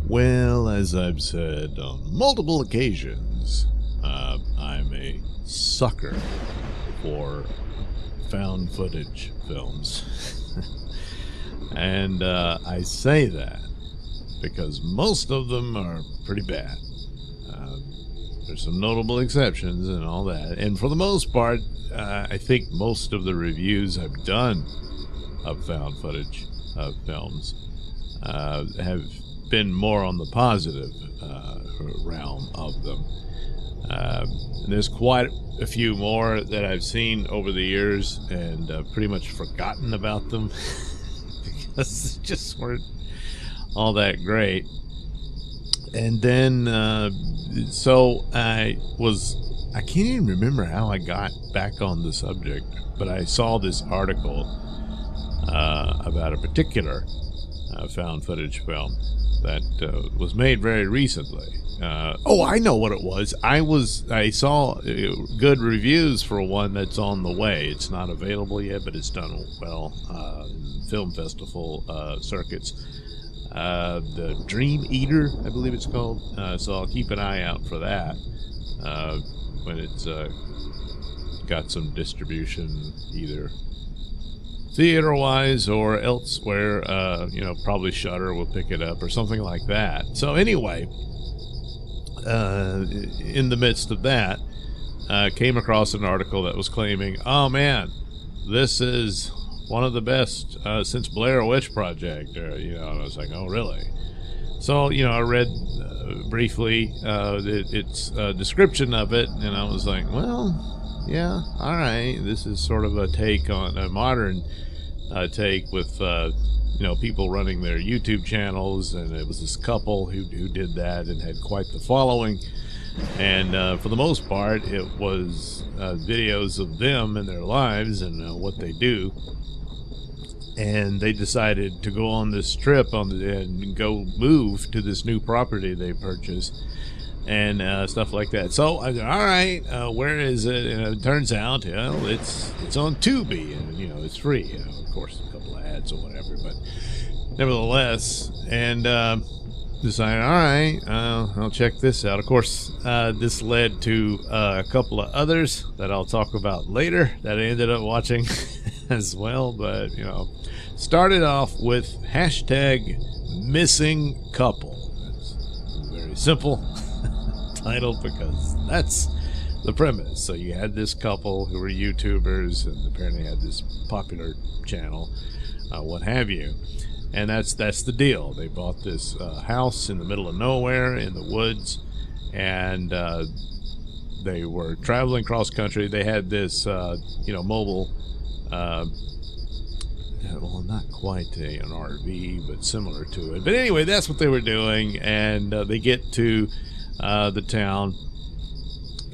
Well, as I've said on multiple occasions, I'm a sucker for found footage films. And I say that because most of them are pretty bad. Uh, there's some notable exceptions and all that. And for the most part, I think most of the reviews I've done of found footage films have been more on the positive realm of them. And there's quite a few more that I've seen over the years and pretty much forgotten about them because they just weren't all that great. And then, so I can't even remember how I got back on the subject, but I saw this article about a particular found footage film that was made very recently. I know what it was. I saw good reviews for one that's on the way. It's not available yet, but it's done well in film festival circuits. The Dream Eater, I believe it's called. So I'll keep an eye out for that when it's got some distribution, either theater-wise or elsewhere. Probably Shudder will pick it up or something like that. So anyway, in the midst of that, came across an article that was claiming, oh man, this is one of the best since Blair Witch Project. And I was like, oh really? So I read briefly its description of it, and I was like, well, yeah, all right, this is sort of a take on a modern take with people running their YouTube channels, and it was this couple who did that and had quite the following. And for the most part, it was videos of them and their lives and what they do. And they decided to go on this trip and go move to this new property they purchased and stuff like that. So I said, all right, where is it? And it turns out, it's on Tubi, and it's free. Of course, a couple of ads or whatever, but nevertheless, and decided, all right, I'll check this out. Of course, this led to a couple of others that I'll talk about later that I ended up watching as well. But started off with hashtag missing couple. It's very simple title because that's the premise. So you had this couple who were YouTubers and apparently had this popular channel, what have you. And that's the deal. They bought this house in the middle of nowhere in the woods, and they were traveling cross country. They had this, mobile, well, not quite an RV, but similar to it. But anyway, that's what they were doing, and they get to the town,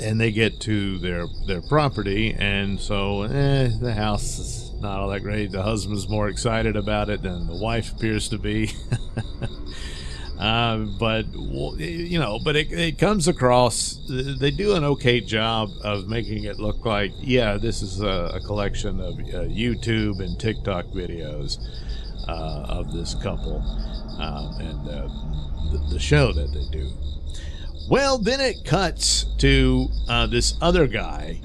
and they get to their property, and so the house is not all that great. The husband's more excited about it than the wife appears to be. But it comes across, they do an okay job of making it look like, yeah, this is a collection of YouTube and TikTok videos of this couple and the show that they do. Well, then it cuts to this other guy,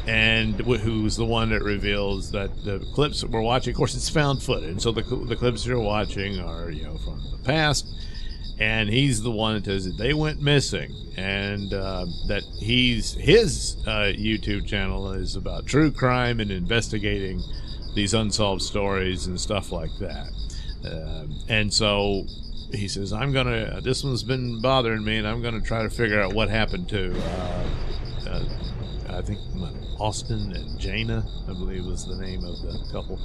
and who's the one that reveals that the clips that we're watching, of course, it's found footage, so the clips you're watching are, from the past, and he's the one that says that they went missing, and that his YouTube channel is about true crime and investigating these unsolved stories and stuff like that. And so he says, this one's been bothering me, and I'm going to try to figure out what happened to, I think, Austin and Jana, I believe was the name of the couple.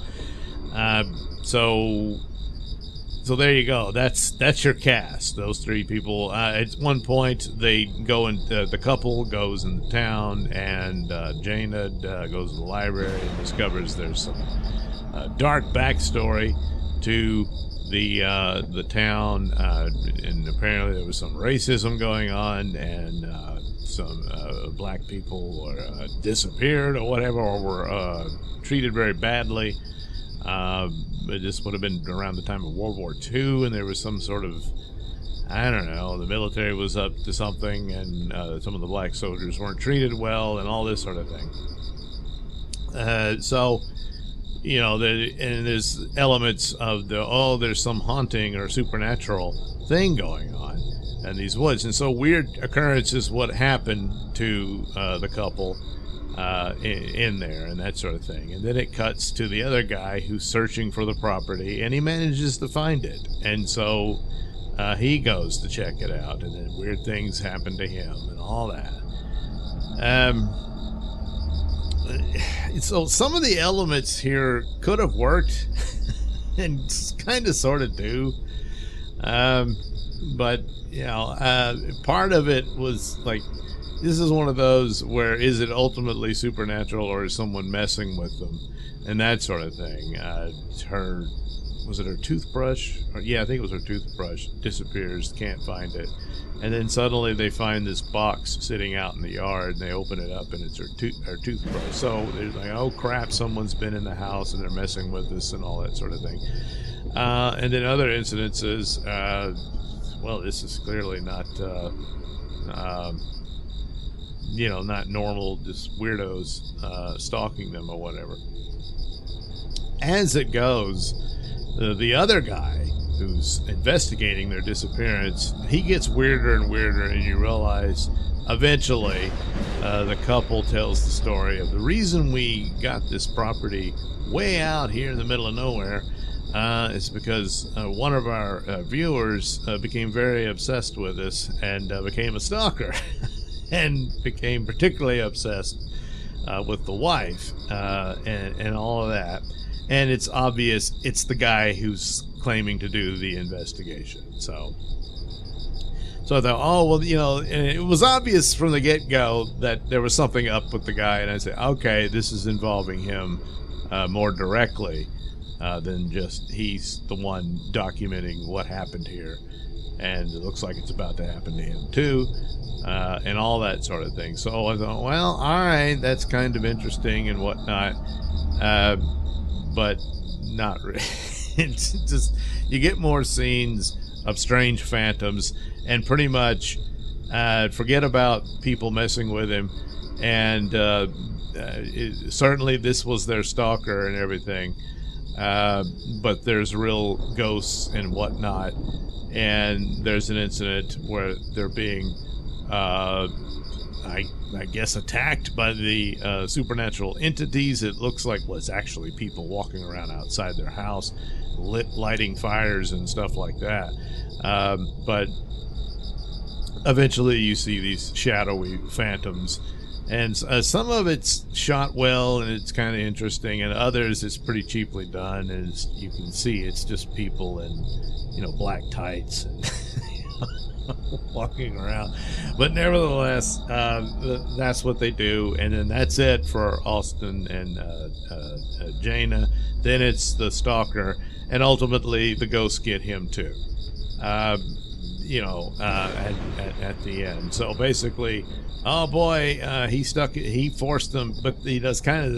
So there you go. That's your cast, those three people. At one point, they go the couple goes into town, and Jana goes to the library and discovers there's some dark backstory to the town, and apparently there was some racism going on, and some black people were disappeared or whatever, or were treated very badly. This would have been around the time of World War II, and there was some sort of I don't know, the military was up to something, and some of the black soldiers weren't treated well, and all this sort of thing. So, you know, and there's elements of there's some haunting or supernatural thing going on in these woods. And so weird occurrences, what happened to the couple in there and that sort of thing. And then it cuts to the other guy who's searching for the property, and he manages to find it. And so he goes to check it out, and then weird things happen to him and all that. So some of the elements here could have worked and kind of sort of do. But, you know, part of it was like, this is one of those where is it ultimately supernatural, or is someone messing with them and that sort of thing. Was it her toothbrush? Yeah, I think it was her toothbrush. Disappears, can't find it. And then suddenly they find this box sitting out in the yard, and they open it up, and it's her toothbrush. So they're like, oh crap, someone's been in the house and they're messing with us and all that sort of thing. And then other incidences, well, this is clearly not, you know, not normal, just weirdos stalking them or whatever. As it goes, the other guy who's investigating their disappearance, he gets weirder and weirder, and you realize eventually the couple tells the story of the reason we got this property way out here in the middle of nowhere is because one of our viewers became very obsessed with us and became a stalker and became particularly obsessed with the wife and all of that. And it's obvious it's the guy who's claiming to do the investigation. So I thought, oh, well, you know, and it was obvious from the get-go that there was something up with the guy. And I said, okay, this is involving him more directly than just he's the one documenting what happened here. And it looks like it's about to happen to him too, and all that sort of thing. So I thought, well, all right, that's kind of interesting and whatnot. But not really. It's just, you get more scenes of strange phantoms, and pretty much forget about people messing with him. And certainly this was their stalker and everything, but there's real ghosts and whatnot. And there's an incident where they're being I guess attacked by the supernatural entities. It looks like, well, it's actually people walking around outside their house, lighting fires and stuff like that. But eventually you see these shadowy phantoms, and some of it's shot well and it's kind of interesting, and others it's pretty cheaply done, and you can see it's just people in, you know, black tights and walking around. But nevertheless, that's what they do. And then that's it for Austin and Jaina. Then it's the stalker, and ultimately the ghosts get him too, you know, at the end. So basically, oh boy, he forced them, but he does kind of,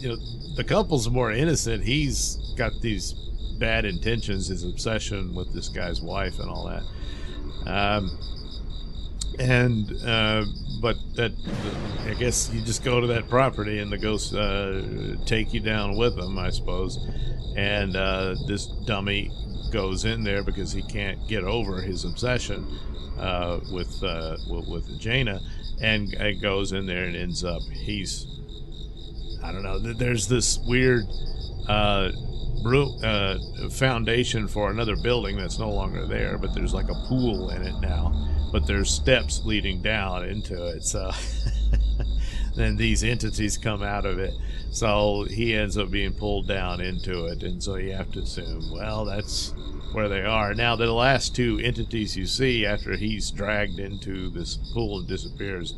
you know, the couple's more innocent. He's got these bad intentions, his obsession with this guy's wife and all that. But that, I guess you just go to that property and the ghosts take you down with them, I suppose. And this dummy goes in there because he can't get over his obsession with Jaina, and goes in there and ends up, I don't know, there's this weird foundation for another building that's no longer there, but there's like a pool in it now, but there's steps leading down into it. So then these entities come out of it, so he ends up being pulled down into it, and so you have to assume, well, that's where they are. Now the last two entities you see after he's dragged into this pool and disappears,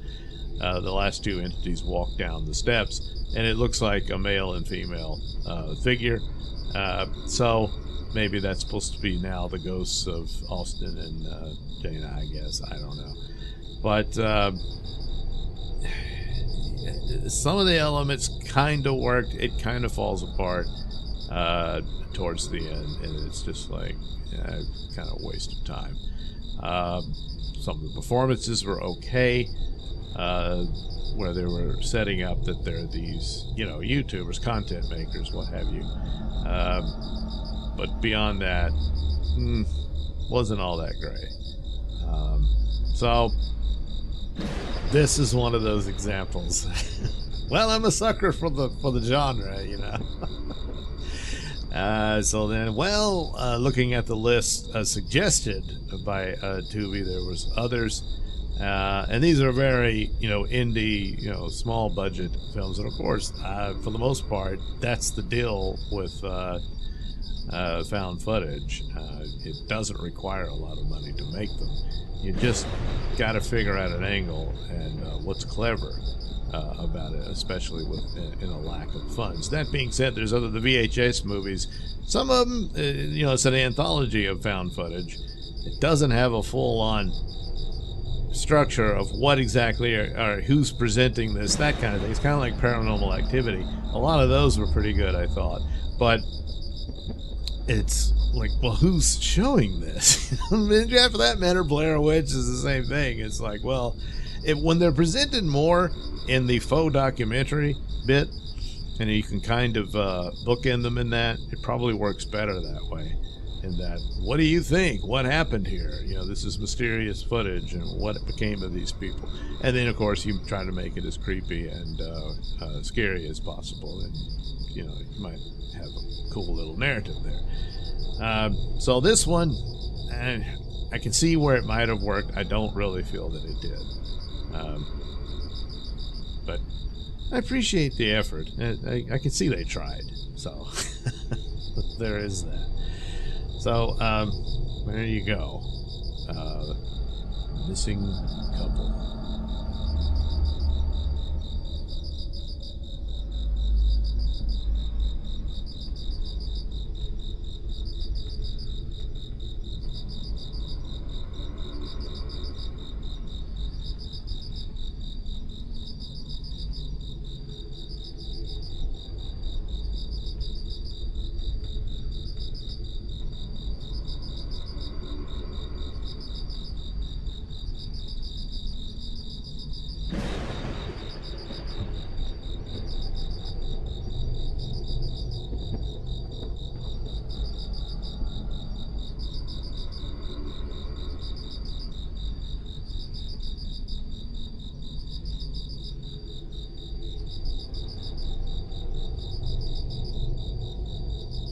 the last two entities walk down the steps, and it looks like a male and female figure. So maybe that's supposed to be now the ghosts of Austin and Jaina, I guess. I don't know. But some of the elements kind of worked. It kind of falls apart. towards the end, and it's just like kind of a waste of time. Some of the performances were okay, where they were setting up that they're these, YouTubers, content makers, what have you. But beyond that, wasn't all that great. So this is one of those examples. Well, I'm a sucker for the genre, So then, looking at the list suggested by Tubi, there was others, and these are very, indie, small budget films. And of course, for the most part, that's the deal with found footage. It doesn't require a lot of money to make them. You just got to figure out an angle and what's clever about it, especially in a lack of funds. That being said, there's the VHS movies. Some of them, it's an anthology of found footage. It doesn't have a full-on structure of what exactly or who's presenting this, that kind of thing. It's kind of like Paranormal Activity. A lot of those were pretty good, I thought. But it's like, well, who's showing this? For that matter, Blair Witch is the same thing. It's like, well, when they're presented more in the faux documentary bit, and you can kind of bookend them in that, it probably works better that way. In that, what do you think? What happened here? This is mysterious footage, and what became of these people. And then, of course, you try to make it as creepy and scary as possible, and you might have a cool little narrative there. So this one, I can see where it might have worked. I don't really feel that it did. But I appreciate the effort. I can see they tried. So there is that. So there you go. Missing couple.